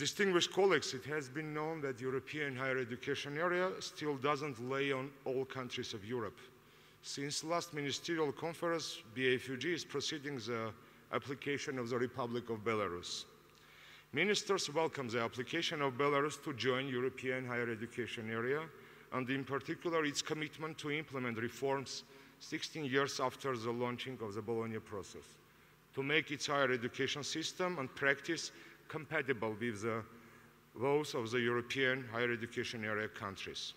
Distinguished colleagues, it has been known that the European higher education area still doesn't lay on all countries of Europe. Since last ministerial conference, BAFUG is proceeding the application of the Republic of Belarus. Ministers welcome the application of Belarus to join European higher education area, and in particular its commitment to implement reforms 16 years after the launching of the Bologna process, to make its higher education system and practice compatible with those of the European higher education area countries.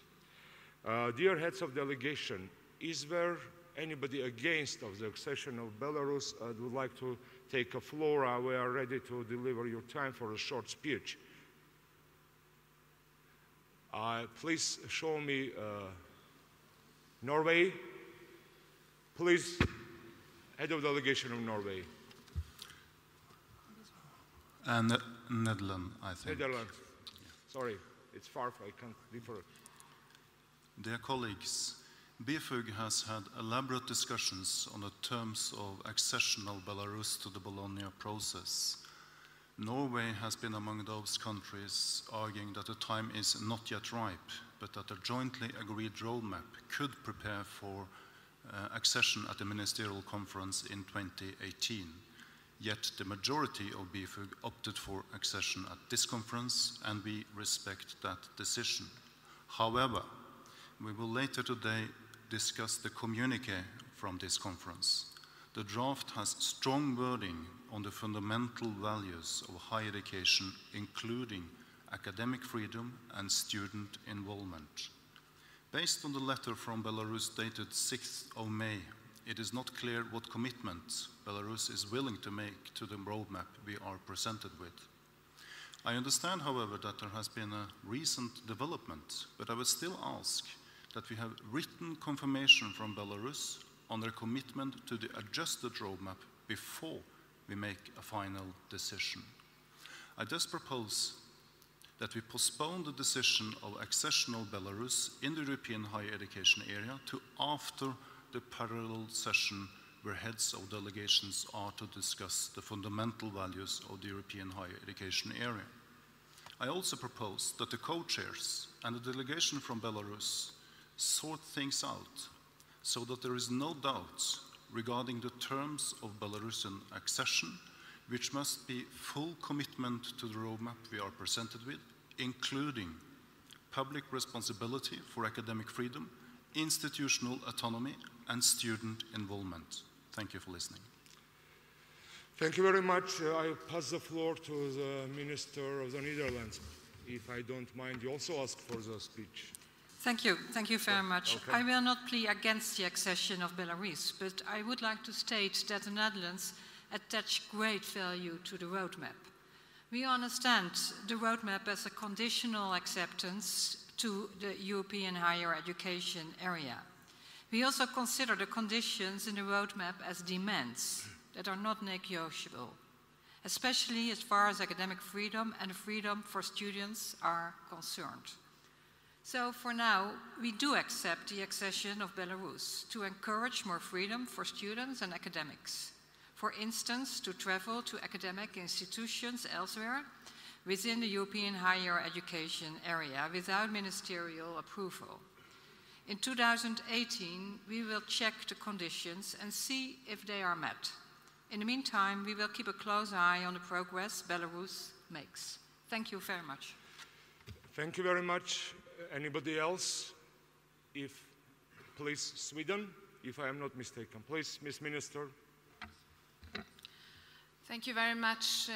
Dear heads of delegation, is there anybody against of the accession of Belarus would like to take a floor? We are ready to deliver your time for a short speech. Please show me Norway. Please, head of delegation of Norway. Netherlands, I think. Netherlands. Sorry, it's far, I can't differ. Dear colleagues, BFUG has had elaborate discussions on the terms of accession of Belarus to the Bologna process. Norway has been among those countries arguing that the time is not yet ripe, but that a jointly agreed roadmap could prepare for accession at the ministerial conference in 2018. Yet the majority of BFUG opted for accession at this conference, and we respect that decision. However, we will later today discuss the communiqué from this conference. The draft has strong wording on the fundamental values of higher education, including academic freedom and student involvement. Based on the letter from Belarus dated 6th of May, it is not clear what commitment Belarus is willing to make to the roadmap we are presented with. I understand, however, that there has been a recent development, but I would still ask that we have written confirmation from Belarus on their commitment to the adjusted roadmap before we make a final decision. I thus propose that we postpone the decision of accession of Belarus in the European higher education area to after the parallel session where heads of delegations are to discuss the fundamental values of the European higher education area. I also propose that the co-chairs and the delegation from Belarus sort things out so that there is no doubt regarding the terms of Belarusian accession, which must be full commitment to the roadmap we are presented with, including public responsibility for academic freedom, institutional autonomy, and student involvement. Thank you for listening. Thank you very much. I pass the floor to the Minister of the Netherlands. If I don't mind, you also ask for the speech. Thank you. Thank you very much. Okay. I will not plea against the accession of Belarus, but I would like to state that the Netherlands attach great value to the roadmap. We understand the roadmap as a conditional acceptance to the European higher education area. We also consider the conditions in the roadmap as demands that are not negotiable, especially as far as academic freedom and freedom for students are concerned. So for now, we do accept the accession of Belarus to encourage more freedom for students and academics. For instance, to travel to academic institutions elsewhere within the European higher education area without ministerial approval. In 2018, we will check the conditions and see if they are met. In the meantime, we will keep a close eye on the progress Belarus makes. Thank you very much. Thank you very much. Anybody else? Please, Sweden, if I am not mistaken. Please, Ms. Minister. Thank you very much.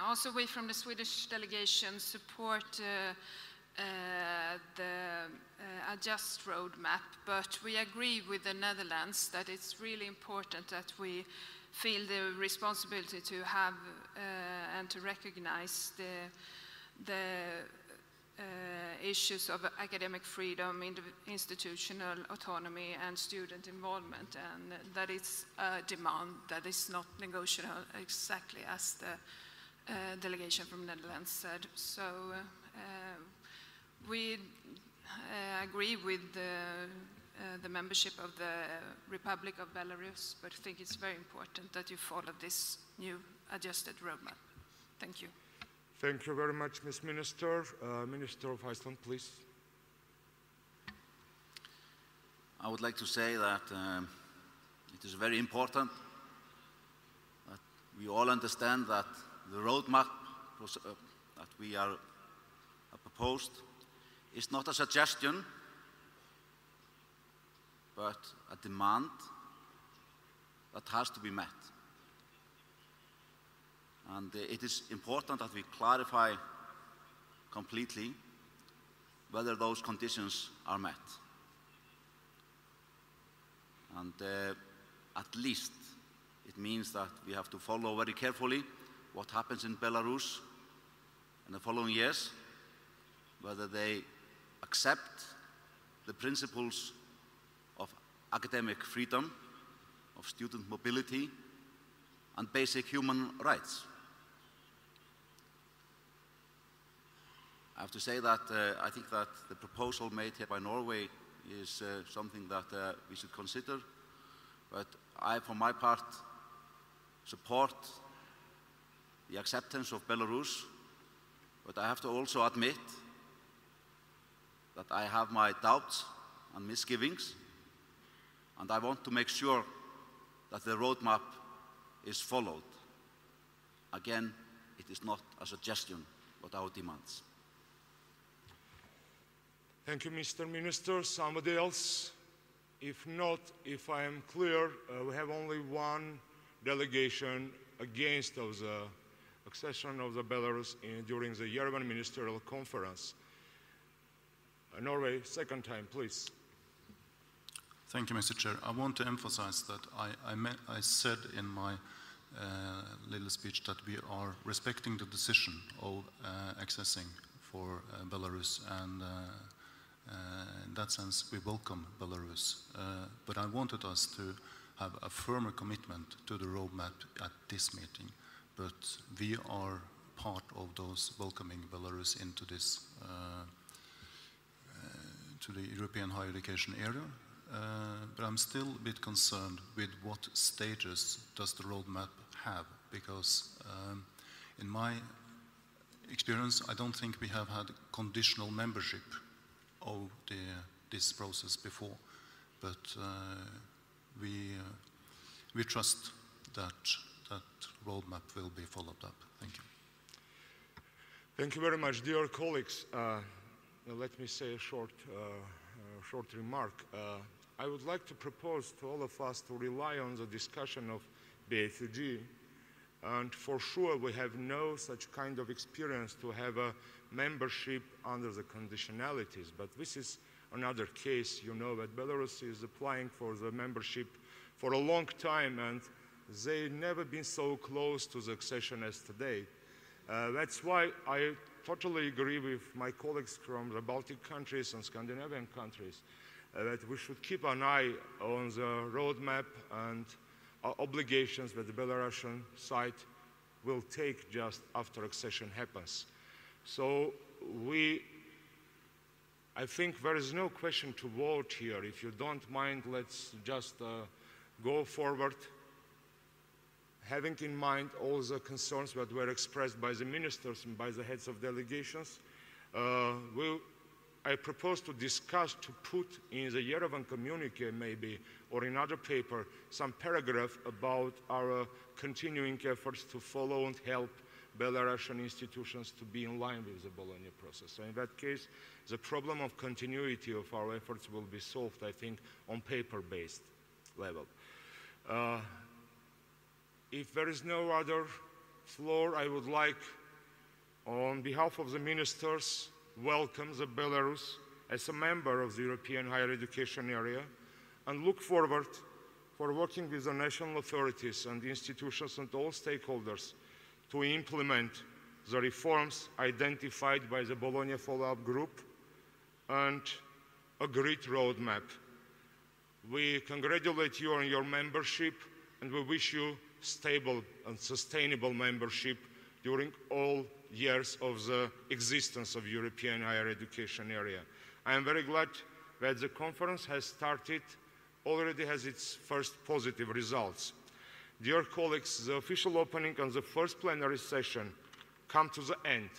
Also, we from the Swedish delegation support the adjust roadmap, but we agree with the Netherlands that it's really important that we feel the responsibility to have and to recognize the issues of academic freedom, institutional autonomy, and student involvement, and that is a demand that is not negotiable, exactly as the delegation from Netherlands said. So we agree with the membership of the Republic of Belarus, but I think it's very important that you follow this new adjusted roadmap. Thank you. Thank you very much, Ms. Minister. Minister of Iceland, please. I would like to say that it is very important that we all understand that the roadmap that we are proposed is not a suggestion, but a demand that has to be met. And it is important that we clarify completely whether those conditions are met. And at least it means that we have to follow very carefully what happens in Belarus in the following years, whether they accept the principles of academic freedom, of student mobility, and basic human rights. I have to say that I think that the proposal made here by Norway is something that we should consider, but I, for my part, support the acceptance of Belarus, but I have to also admit that I have my doubts and misgivings, and I want to make sure that the roadmap is followed. Again, it is not a suggestion, but our demands. Thank you, Mr. Minister. Somebody else? If not, if I am clear, we have only one delegation against the accession of the Belarus during the Yerevan Ministerial Conference. Norway, second time, please. Thank you, Mr. Chair. I want to emphasize that I said in my little speech that we are respecting the decision of accessing for Belarus, and in that sense we welcome Belarus. But I wanted us to have a firmer commitment to the roadmap at this meeting, but we are part of those welcoming Belarus into this, to the European higher education area. But I'm still a bit concerned with what stages does the roadmap have, because in my experience, I don't think we have had conditional membership of this process before, but we trust that that roadmap will be followed up. Thank you. Thank you very much, dear colleagues. Let me say a short remark. I would like to propose to all of us to rely on the discussion of BFUG, and for sure we have no such kind of experience to have a membership under the conditionalities, but this is another case. You know that Belarus is applying for the membership for a long time, and they've never been so close to the accession as today. That's why I totally agree with my colleagues from the Baltic countries and Scandinavian countries that we should keep an eye on the roadmap and obligations that the Belarusian side will take just after accession happens. So I think there is no question to vote here. If you don't mind, let's just go forward, having in mind all the concerns that were expressed by the ministers and by the heads of delegations. I propose to discuss, to put in the Yerevan communique maybe, or in other paper, some paragraph about our continuing efforts to follow and help Belarusian institutions to be in line with the Bologna process. So in that case, the problem of continuity of our efforts will be solved, I think, on paper-based level. If there is no other floor, I would like, on behalf of the ministers, welcome the Belarus as a member of the European higher education area, and look forward for working with the national authorities and institutions and all stakeholders to implement the reforms identified by the Bologna follow-up group and agreed roadmap. We congratulate you on your membership, and we wish you stable and sustainable membership during all years of the existence of European higher education area. I am very glad that the conference has started, already has its first positive results. Dear colleagues, the official opening on the first plenary session come to the end.